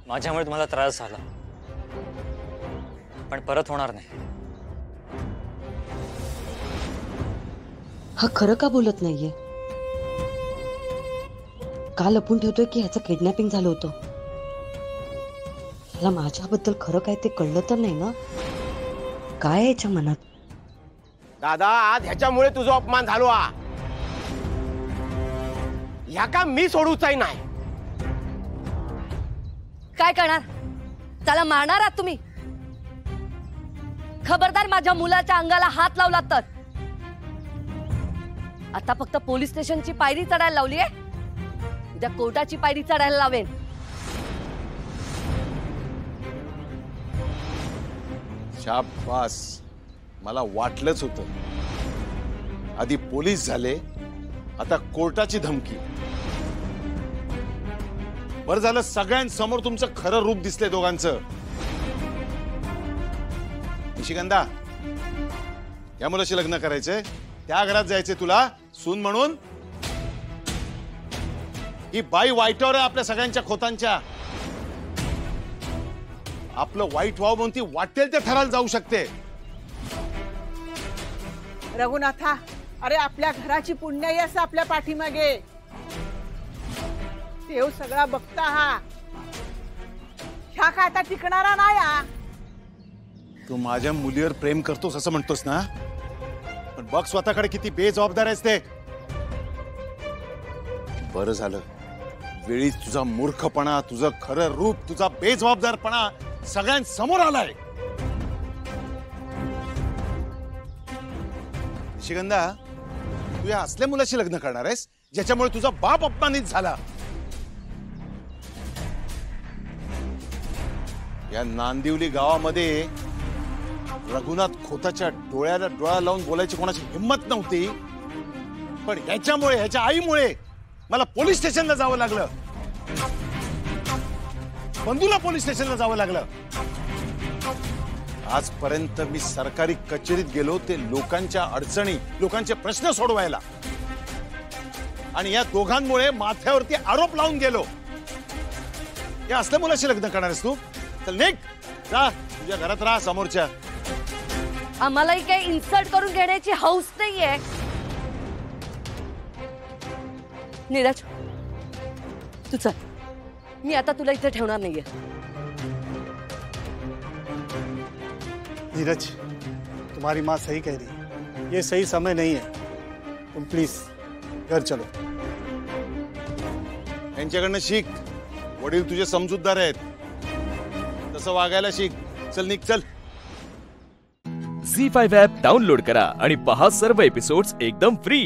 माझ्यामुळे तुम्हाला त्रास झाला, पण परत होणार नाही. हा खरं का बोलत नाहीये? का लपून ठेवतोय की ह्याचं किडनॅपिंग झालं होतं? ह्याला माझ्याबद्दल खरं काय ते कळलं तर नाही ना? काय याच्या मनात? दादा, आज ह्याच्यामुळे तुझा अपमान झालो. ह्या का मी सोडूचाही नाही. काय करणार? त्याला मारणार आहात तुम्ही? खबरदार, माझ्या मुलाच्या अंगाला हात लावला तर. आता फक्त पोलीस स्टेशनची पायरी चढायला लावली आहे, उद्या कोर्टाची पायरी चढायला लावेन. शाबास, मला वाटलंच होतं. आधी पोलीस झाले, आता कोर्टाची धमकी. बरं झालं सगळ्यांसमोर तुमचं खरं रूप दिसले दोघांचं. निशिगंधा, या मुलाशी लग्न करायचंय, त्या घरात जायचंय तुला सून म्हणून. ही बाई वाईटावर आहे आपल्या सगळ्यांच्या खोतांच्या. आपलं वाईट व्हावं म्हणून ती वाटेल ते ठरायला जाऊ शकते. रघुनाथा, अरे आपल्या घराची पुण्याई असं आपल्या पाठीमागे. देव सगळा बघता. ह्या काय आता टिकणारा नाही. तू माझ्या मुलीवर प्रेम करतोस असं म्हणतोस ना, पण बघ स्वतःकडे किती बेजबाबदार आहेस ते. बरं झालं वेळीच तुझा मूर्खपणा, तुझं खरं रूप, तुझा बेजबाबदारपणा सगळ्यांसमोर आलाय. निशिगंधा, तू या असल्या मुलाशी लग्न करणार आहेस ज्याच्यामुळे तुझा बाप अपमानित झाला. या नांदिवली गावामध्ये रघुनाथ खोताच्या डोळ्याला डोळा लावून बोलायची कोणाची हिंमत नव्हती, पण ह्याच्यामुळे, ह्याच्या आईमुळे मला पोलीस स्टेशनला जावं लागलं. बंधूला पोलीस स्टेशनला जावं लागलं. आजपर्यंत मी सरकारी कचेरीत गेलो ते लोकांच्या अडचणी, लोकांचे प्रश्न सोडवायला, आणि या दोघांमुळे माथ्यावरती आरोप लावून गेलो. काय असल्या मुलाशी लग्न करणार आहेस तू? चल निघ, जा तुझ्या घरात राहा समोरच्या. आम्हालाही काही इन्सल्ट करून घेण्याची हौस नाहीये. नीरज तू चल, मी आता तुला इथे ठेवणार नाहीये. नीरज, तुम्हारी माँ सही कह रही है, ये सही समय नहीं है. तुम प्लीज घर चलो. यांच्याकडनं शिक, वडील तुझे समजूतदार आहेत, तसं वागायला शिक. चल निघ, चल. झी5 ॲप डाउनलोड करा आणि पहा सर्व एपिसोड्स एकदम फ्री.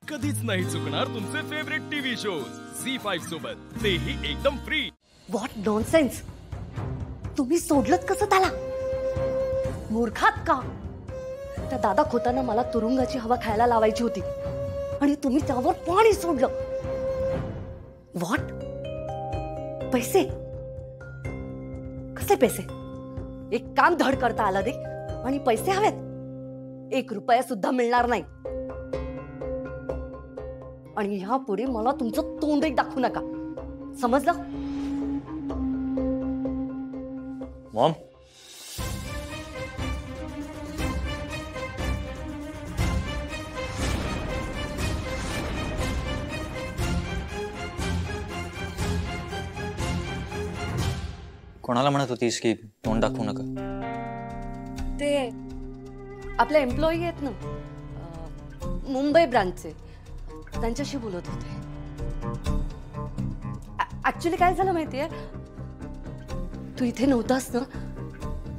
कधीच नाही चुकणार तुमचे फेवरेट टीव्ही शोज झी5 सोबत, तेही एकदम फ्री. What nonsense. तुम्ही सोडलत कसं त्याला? मूर्खात का? त्या दादा खोताना मला तुरुंगाची हवा खायला लावायची होती आणि तुम्ही त्यावर पाणी सोडलं. व्हॉट? पैसे? कसे पैसे? एक काम धड करता आलं दे आणि पैसे हवेत. 1 रुपया सुद्धा मिळणार नाही. आणि यापुढे मला तुमचं तोंडही दाखवू नका, समजलं? मॉम, कोणाला म्हणत होतीस की तोंड दाखवू नका? ते आपले एम्प्लॉई आहेत ना, मुंबई ब्रांचचे, त्यांच्याशी बोलत होते. ऍक्च्युली काय झालं माहितीये, तू इथे नव्हतास ना,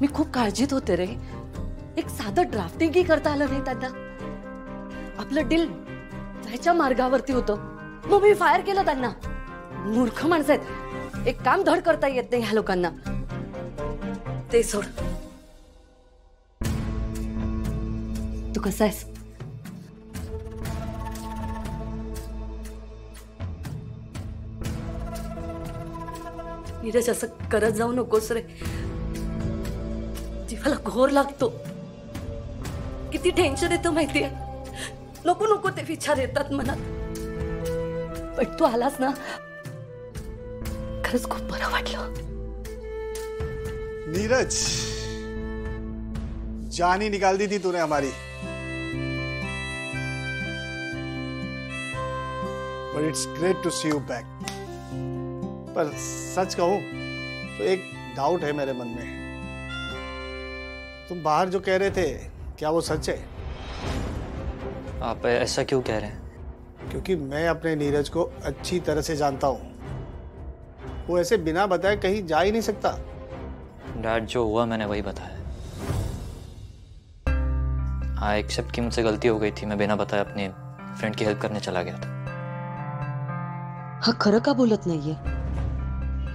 मी खूप काळजीत होते रे. एक साधं ड्राफ्टिंगही करता आलं नाही त्यांना. आपलं डील जायच्या मार्गावरती होतं, मग मी फायर केलं त्यांना. मूर्ख माणसं आहेत, एक काम धड करता येत नाही ह्या लोकांना. ते सोड. तू कसा आहेस? नीरज, असं करत जाऊ नकोस रे. जीवाला घोर लागतो. किती टेन्शन येतं माहितीये. नको नको ते विचार येतात मनात. पण तू आलास ना, खरंच खूप बरं वाटलं. नीरज, जान ही निकाल दी थी तूने हमारी, but it's great to see you back. पर सच कहूं तो एक डाउट है मेरे मन में. तुम बाहर जो कह रहे थे, क्या वो सच है? आप ऐसा क्यों कह रहे हैं? क्योंकि मैं अपने नीरज को अच्छी तरह से जानता हूं. वो ऐसे बिना बताए कहीं जा ही नहीं सकता. डैड, जो हुआ मैंने वही बताया. आई एक्सेप्ट कि मुझसे गलती हो गई थी. मैं बिना बताए अपने फ्रेंड की हेल्प करने चला गया था. हा खरं का बोलत नाहीये?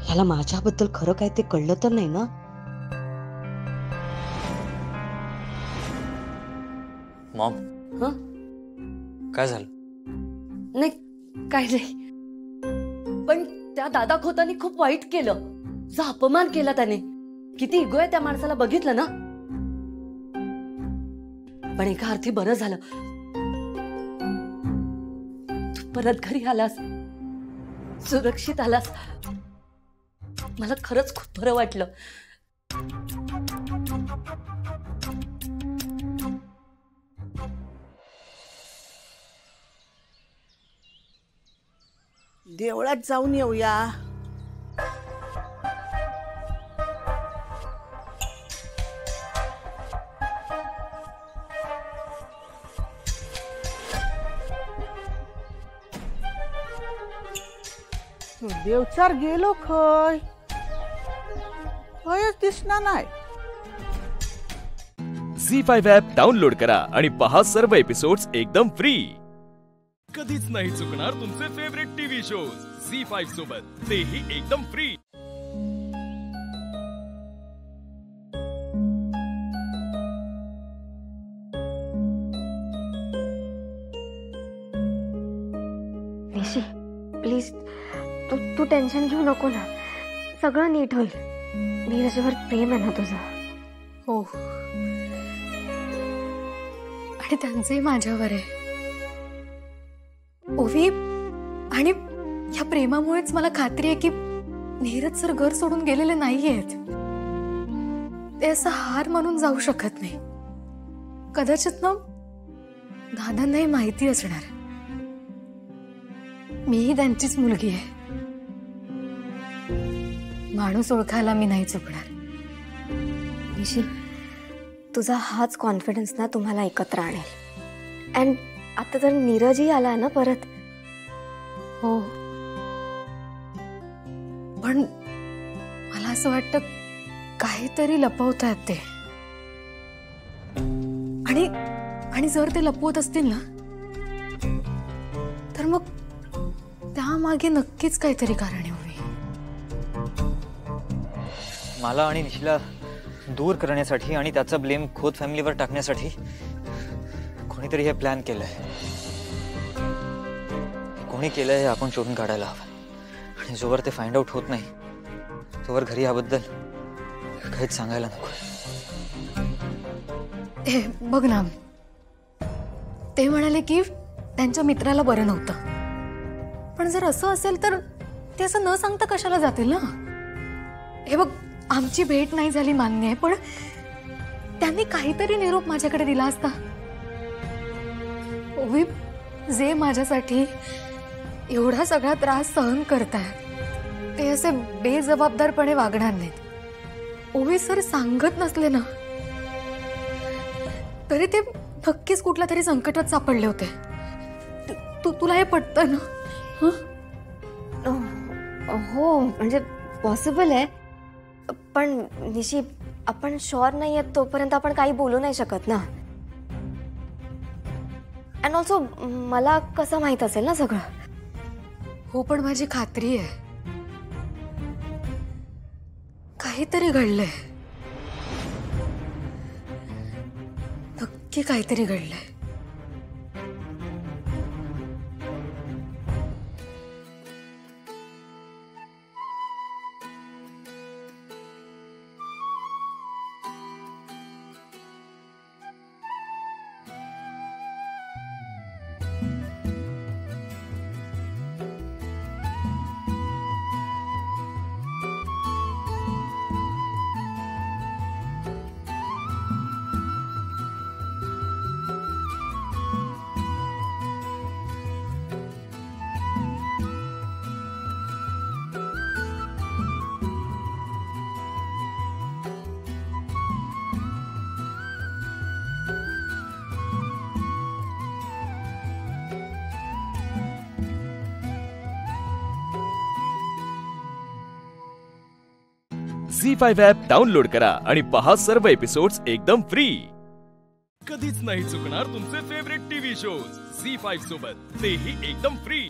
ह्याला माझ्याबद्दल खरं काय ते कळलं तर नाही ना? मॉम, काय झालं? नाही, काय नाही. पण त्या दादा खोतानी खूप वाईट केलं. जो अपमान केला त्याने. किती इगो आहे त्या माणसाला, बघितलं ना? पण एका अर्थी बरं झालं तू परत घरी आलास, सुरक्षित आलास. मला खरंच खूप बरं वाटलं. देवळात जाऊन येऊया. देवचार गेलो खय, खयच दिसना नाही. झी5 ॲप डाउनलोड करा आणि पहा सर्व एपिसोड्स एकदम फ्री. कधीच नाही चुकणार तुमचे फेवरेट टीव्ही शोज झी5 सोबत, तेही एकदम फ्री. निशी, प्लीज तू टेन्शन घेऊ नको ना. सगळं नीट होईल. नीरजवर प्रेम आहे ना तुझं? हो, आणि त्यांचंही माझ्यावर आहे. ओवी, आणि या प्रेमामुळेच मला खात्री आहे की नीरज सर घर सोडून गेलेले नाहीयेत. ते असं हार मानून जाऊ शकत नाही. कदाचित ना दादांनाही माहिती असणार मीही त्यांचीच मुलगी आहे. माणूस ओळखायला मी नाही चुकणार. निशी, तुझा हाच कॉन्फिडन्स ना तुम्हाला एकत्र आणेल. अँड आता तर नीरजही आला ना परत. हो, पण मला असं वाटतं काहीतरी लपवतात ते. आणि जर ते लपवत असतील ना तर मग त्यामागे नक्कीच काहीतरी कारण हवी. मला आणि निशीला दूर करण्यासाठी आणि त्याचा ब्लेम खोत फॅमिलीवर टाकण्यासाठी कोणीतरी हे प्लॅन केलंय. कोणी केलंय हे आपण शोधून काढायला हवं. आणि जोवर ते फाइंड आउट होत नाही तोवर घरी याबद्दल काहीच सांगायला नको. हे बघ ना, ते म्हणाले की त्यांच्या मित्राला बरं नव्हतं. पण जर असं असेल तर ते असं न सांगता कशाला जातील ना. हे बघ, आमची भेट नाही झाली मान्य आहे, पण त्यांनी काहीतरी निरोप माझ्याकडे दिला असता. ओवी, जे माझ्यासाठी एवढा सगळा त्रास सहन करतायत ते असे बेजबाबदारपणे वागणार नाहीत. ओवी सर सांगत नसले ना तरी ते नक्कीच कुठल्या तरी संकटात सापडले होते. तुला हे पटतं ना? हो, म्हणजे पॉसिबल आहे. पण निशी, आपण शुअर नाही आहेत तोपर्यंत आपण काही बोलू नाही शकत ना. अँड ऑल्सो मला कसं माहित असेल ना सगळं. हो, पण माझी खात्री आहे काहीतरी घडलंय. नक्की काहीतरी घडलंय. झी5 ॲप डाउनलोड करा आणि पहा सर्व एपिसोड्स एकदम फ्री. कधीच नाही चुकणार तुमचे फेवरेट टीव्ही शोज झी5 सोबत, तेही एकदम फ्री.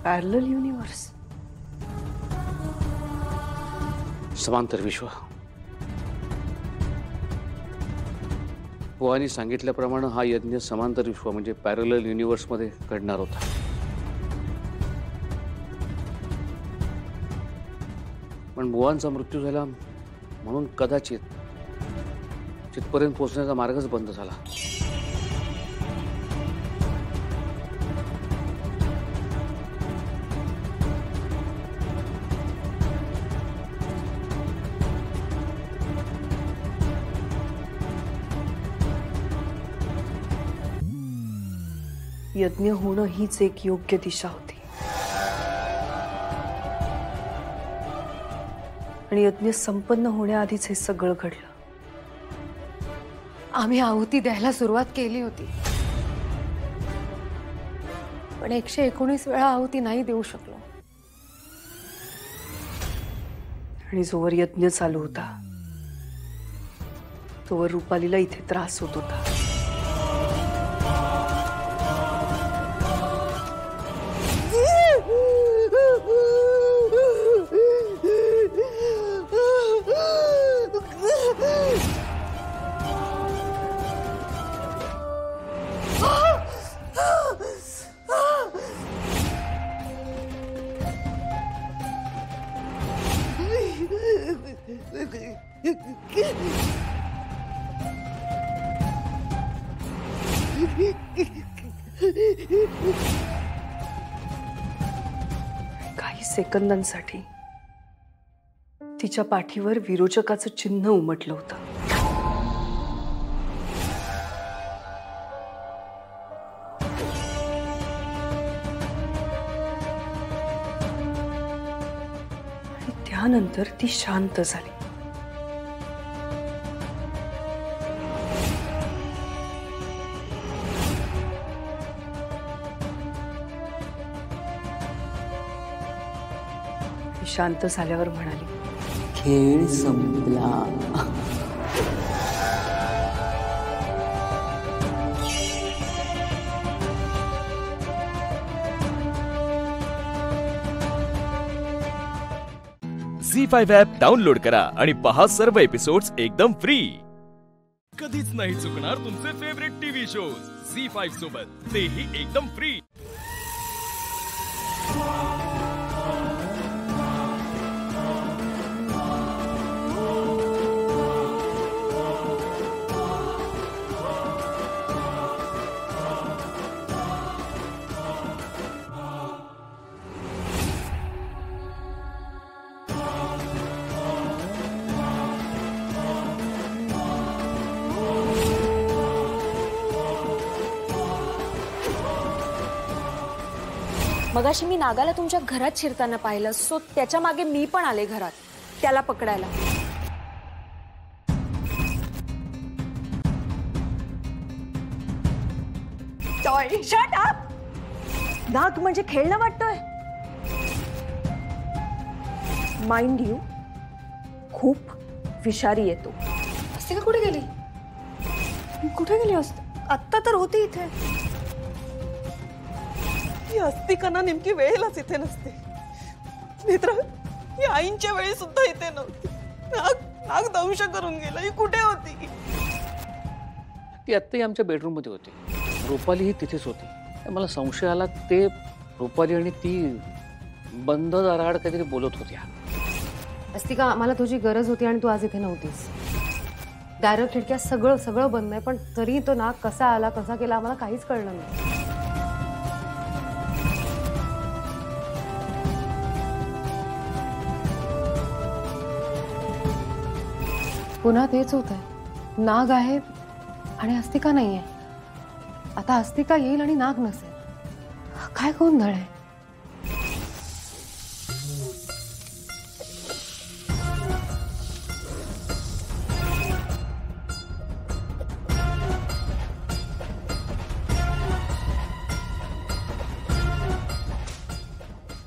पॅरलल युनिव्हर्स, समांतर विश्व. बुवानी सांगितल्याप्रमाणे हा यज्ञ समांतर विश्व म्हणजे पॅरलल युनिव्हर्स मध्ये घडणार होता. पण बुवांचा मृत्यू झाला म्हणून कदाचित तिथपर्यंत पोहोचण्याचा मार्गच बंद झाला. यज्ञ होणं हीच एक योग्य दिशा होती. आणि यज्ञ संपन्न होण्याआधीच हे सगळं घडलं. आम्ही आहुती द्यायला सुरुवात केली होती, पण 119 वेळा आहुती नाही देऊ शकलो. आणि जोवर यज्ञ चालू होता तोवर रुपालीला इथे त्रास होत होता. काही सेकंदांसाठी तिच्या पाठीवर विरोचकाचं चिन्ह उमटलं होतं. आणि त्यानंतर ती शांत झाली. शांत झाल्यावर म्हणाली, खेळ संपला. झी5 ॲप डाउनलोड करा आणि पहा सर्व एपिसोड्स एकदम फ्री. कधीच नाही चुकणार तुमचे फेवरेट टीव्ही शोज झी5 सोबत, तेही एकदम फ्री. मगाशी मी नागाला तुमच्या घरात शिरताना पाहिलं, सो त्याच्या मागे मी पण आले घरात त्याला पकडायला. Shut up! नाग म्हणजे खेळणं वाटतोय. माइंड यू, खूप विषारी येतो. अस्तिका कुठे गेली? कुठे गेली आत्ता तर होती इथे. अस्तिकांना नेमकी वेळेलाच इथे नसते. मित्र, ही आईंच्या वेळी सुद्धा इथे नव्हती. नाग दंश करून गेला. ही कुठे होती? ती आत्ताही आमच्या बेडरूम मध्ये होती. रुपाली ही तिथेच होती. मला संशय आला ते रुपाली आणि ती बंद दाराआड काहीतरी बोलत होत्या. अस्तिका, मला तुझी गरज होती आणि तू आज इथे नव्हतीस. दारं खिडक्या सगळं सगळं बंद आहे, पण तरी तो नाग कसा आला कसा गेला आम्हाला काहीच कळलं नाही. पुन्हा तेच होत आहे. नाग आहे आणि अस्तिका नाहीये. आता अस्तिका येईल आणि नाग नसेल. काय गोंधळ आहे?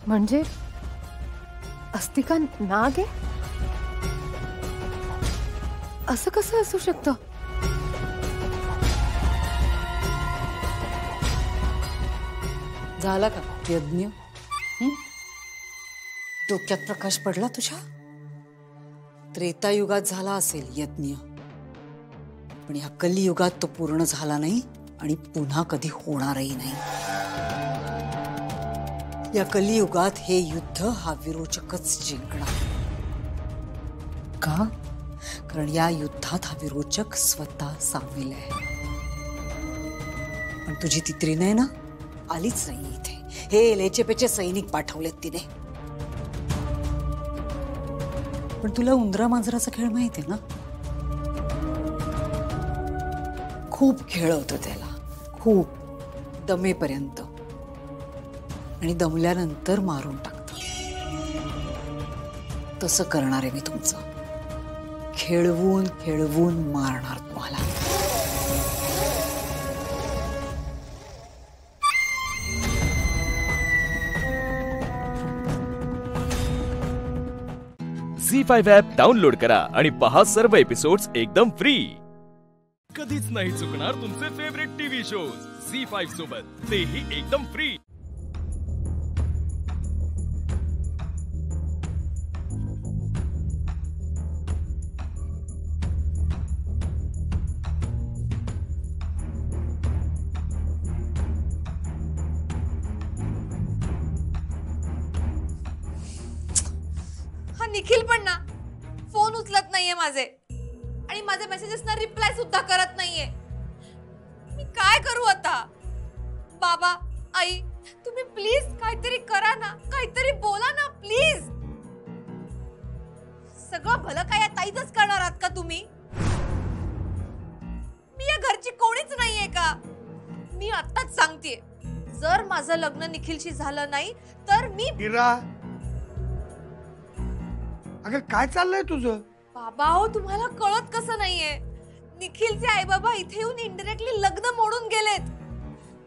म्हणजे अस्तिका नाग आहे? असं कसं असू शकतं? झाला का यज्ञ? डोक्यात प्रकाश पडला तुझ्या? त्रेतायुगात झाला असेल यज्ञ, पण या कलियुगात तो पूर्ण झाला नाही आणि पुन्हा कधी होणारही नाही. या कलियुगात हे युद्ध हा विरोचकच जिंकणार. का? कारण या युद्धात हा विरोचक स्वतः सामील आहे. पण तुझी ती त्रिनय ना आलीच नाही इथे. हे लेचेपेचे सैनिक पाठवलेत तिने. पण तुला उंदरा मांजराचा खेळ माहिती आहे ना? खूप खेळ होतं त्याला, खूप दमेपर्यंत, आणि दमल्यानंतर मारून टाकतं. तसं करणार आहे मी तुमचं. खेळवून खेळवून मारणार तुम्हाला. झी5 ॲप डाउनलोड करा आणि पहा सर्व एपिसोड्स एकदम फ्री. कधीच नाही चुकणार तुमचे फेवरेट टीव्ही शोज झी5 सोबत, तेही एकदम फ्री. हा निखिल पण ना फोन उचलत नाहीये माझे आणि माझे मेसेजेसना रिप्लाय सुद्धा करत नाहीये. मी काय करू आता? बाबा, आई, तुम्ही प्लीज काहीतरी करा ना, काहीतरी बोला ना प्लीज. सगळं भलं काय या ताईच करणार आहात का तुम्ही? मी या घरची कोणीच नाहीये का? मी आत्ताच सांगतेय, जर माझं लग्न निखिलशी झालं नाही तर मी अगं काय चाललंय तुझं? बाबा हो, तुम्हाला कळत कसं नाहीये? निखिलचे आई बाबा इथे येऊन इनडायरेक्टली लग्न मोडून गेलेत.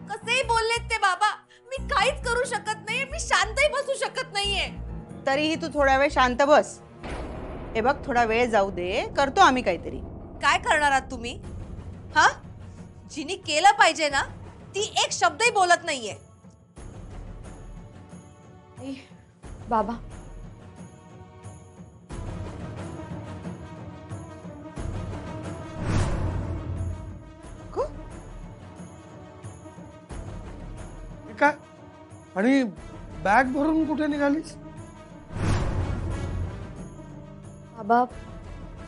कसेही बोललेत ते बाबा. मी काहीच करू शकत नाहीये, मी शांतही बसू शकत नाहीये. तरीही तू थोडा वेळ शांत बस. हे बघ, थोडा वेळ जाऊ दे, करतो आम्ही काहीतरी. काय करणार आहात तुम्ही? हा, जिनी केलं पाहिजे ना ती एक शब्दही बोलत नाहीये. बाबा, काय? आणि बॅग भरून कुठे निघालीस? बाबा,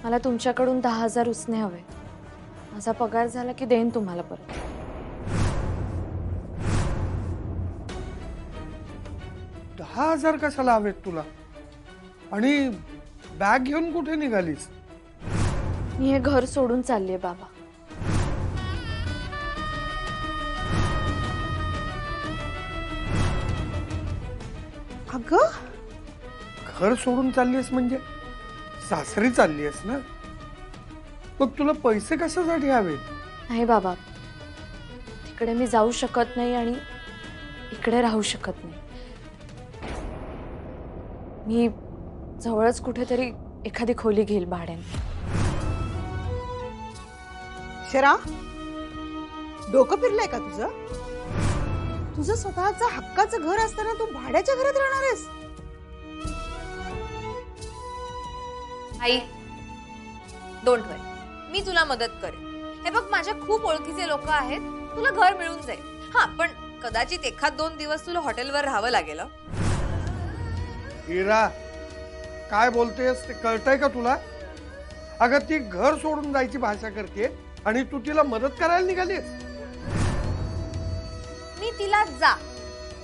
मला तुमच्याकडून 10,000 उसने हवे. माझा पगार झाला की देईन तुम्हाला परत. $10,000 कशाला हवेत तुला? आणि बॅग घेऊन कुठे निघालीस? मी हे घर सोडून चाललीये बाबा. अगं, घर सोडून चाललीस म्हणजे सासरी चाललीस ना? मग तुला पैसे कशासाठी हवेत? नाही बाबा, तिकडे मी जाऊ शकत नाही आणि इकडे राहू शकत नाही. मी जवळच कुठेतरी एखादी खोली घेईल भाड्याने. शरा, डोकं फिरलंय का तुझं? तुझं स्वतःचं हक्काचं घर असताना तू भाड्याच्या घरात राहणार आहेस? आई, डोंट वरी, मी तुला मदत करेन. हे बघ, माझ्या खूप ओळखीचे लोक आहेत, तुला घर मिळून जाईल. हा, पण कदाचित 1-2 दिवस तुला हॉटेलवर राहावं लागेल. हिरा, काय बोलतेस ते कळतंय का तुला? अगं, ती घर सोडून जायची भाषा करते आणि तू तिला मदत करायला निघालीस? मी तिला जा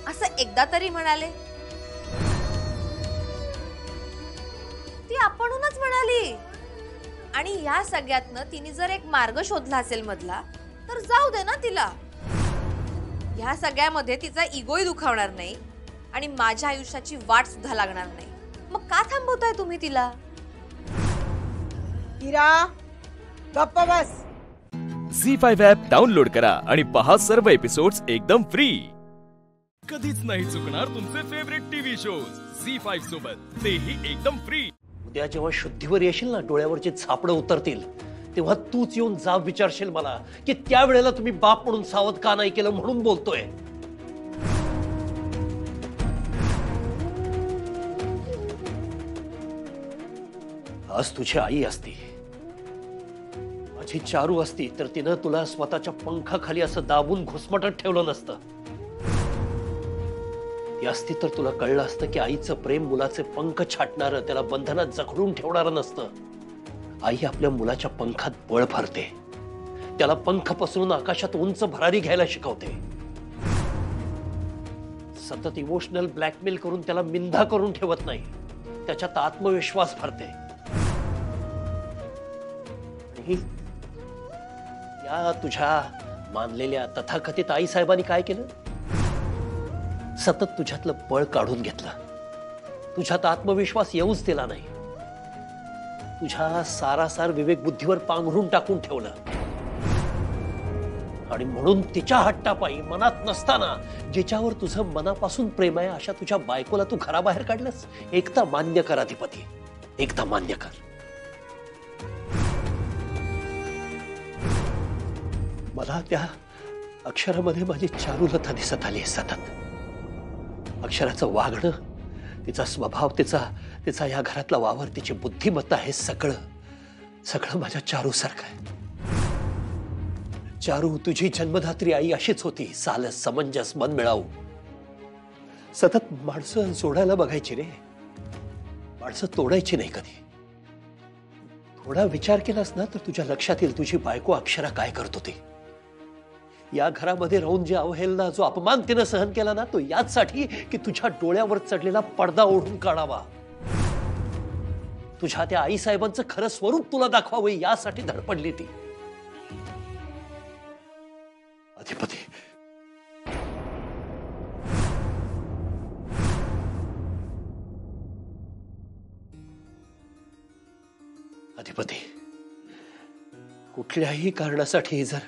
असं एकदा तरी म्हणाले. ती आपणूनच म्हणाली. आणि या सगळ्यातनं तिने जर एक मार्ग शोधला असेल मधला, तर जाऊ दे ना तिला. या सगळ्यामध्ये तिचा इगोही दुखावणार नाही आणि माझ्या आयुष्याची वाट सुद्धा लागणार नाही. मग का थांबवताय तुम्ही तिला? हिरा, गप्प बस. झी5 ॲप डाउनलोड करा आणि पहा सर्व एपिसोड्स एकदम फ्री. कधीच नाही चुकणार तुमचे फेवरेट टीव्ही शोज झी5 सोबत, तेही एकदम फ्री. उद्या जेव्हा शुद्धीवर येशील ना, डोळ्यावरची झापडं उतरतील, तेव्हा तूच येऊन जाब विचारशील मला की त्यावेळेला तुम्ही बाप म्हणून सावध का नाही केलं म्हणून बोलतोय. आज तुझी आई असती, माझी चारू असती, तर तिनं तुला स्वतःच्या पंखाखाली असं दाबून घुसमटत ठेवलं नसतं. ती असती तर तुला कळलं असतं की आईचं प्रेम मुलाचे पंख छाटणारं, त्याला बंधनात जखडून ठेवणारं नसतं. आई आपल्या मुलाच्या पंखात बळ भरते, त्याला पंख पसरून आकाशात उंच भरारी घ्यायला शिकवते. सतत इमोशनल ब्लॅकमेल करून त्याला मिंधा करून ठेवत नाही, त्याच्यात आत्मविश्वास भरते. या तुझ्या मानलेल्या तथाकथित आई साहेबांनी काय केलं? सतत तुझ्यातलं बळ काढून घेतलं, तुझ्यात आत्मविश्वास येऊच दिला नाही, तुझ्या सारासार विवेक बुद्धीवर पांघरून टाकून ठेवलं. आणि म्हणून तिच्या हट्टापायी मनात नसताना जिच्यावर तुझं मनापासून प्रेम आहे अशा तुझ्या बायकोला तू घराबाहेर काढलंस. एकता मान्य कर अधिपती, एकदा मान्य कर. मला त्या अक्षरामध्ये माझी चारुलता दिसत आली सतत. अक्षराचं वागणं, तिचा स्वभाव, तिचा या घरातला वावर, तिची बुद्धिमत्ता, हे सगळं माझ्या चारू सारखं आहे. चारू, तुझी जन्मदात्री आई अशीच होती, सालस, समंजस, मन मिळावू. सतत माणसं जोडायला बघायची रे, माणसं तोडायची नाही कधी. थोडा विचार केलास ना तर तुझ्या लक्षात येईल तुझी बायको अक्षरा काय करत होती. या घरामध्ये राहून जे अवहेलना, जो अपमान तिनं सहन केला ना, तो याचसाठी की तुझ्या डोळ्यावर चढलेला पडदा ओढून काढावा, तुझ्या त्या आई साहेबांचं खरं स्वरूप तुला दाखवावं, यासाठी धडपडली ती. अधिपती, अधिपती, कुठल्याही कारणासाठी जर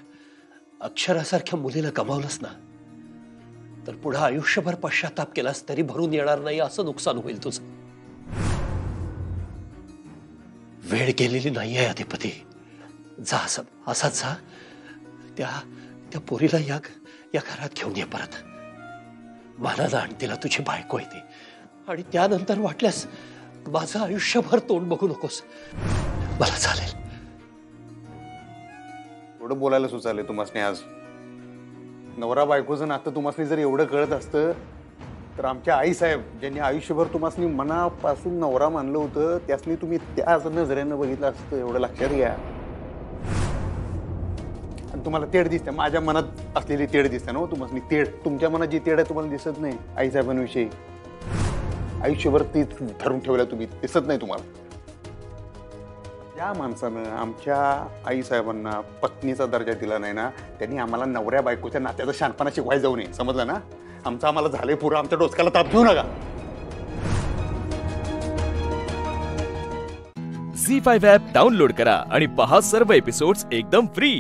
अक्षरासारख्या मुलीला गमावलंस ना तर पुढे आयुष्यभर पश्चाताप केलास तरी भरून येणार नाही, असं नुकसान होईल तुझं. वेळ गेलेली नाहीये अधिपती. जा, असाच जा. त्या पोरीला या घरात घेऊन ये परत. मानाला आण तिला, तुझी बायको आहे ती. आणि त्यानंतर वाटल्यास माझं आयुष्यभर तोंड बघू नकोस, मला चालेल. एवढं बोलायला सुचाले तुम्हासने आज. नवरा बायकोचं नातं तुम्हासनी जर एवढं कळत असतं तर आमच्या आई साहेब, ज्यांनी आयुष्यभर तुम्हासनी मनापासून नवरा मानलं होतं, त्यासनी तुम्ही त्याच नजरेनं बघितलं असतं. एवढं लक्षात घ्या. आणि तुम्हाला तेढ दिसते, माझ्या मनात असलेली तेढ दिसते ना तुम्हासनी. तेढ, तुमच्या मनात जी तेढ आहे तुम्हाला दिसत नाही आई साहेबांविषयी. आयुष्यभर तीच धरून ठेवल्या तुम्ही, दिसत नाही तुम्हाला. ज्या माणसानं आमच्या आई साहेबांना पत्नीचा दर्जा दिला नाही ना, त्यांनी आम्हाला नवऱ्या बायकोच्या नात्याचा शहाणपणा शिकवायला जाऊ नये, समजलं ना. आम्हाला झाले पुरं, आमच्या डोसक्याला ताप घेऊ नका. झी5 ॲप डाउनलोड करा आणि पहा सर्व एपिसोड्स एकदम फ्री.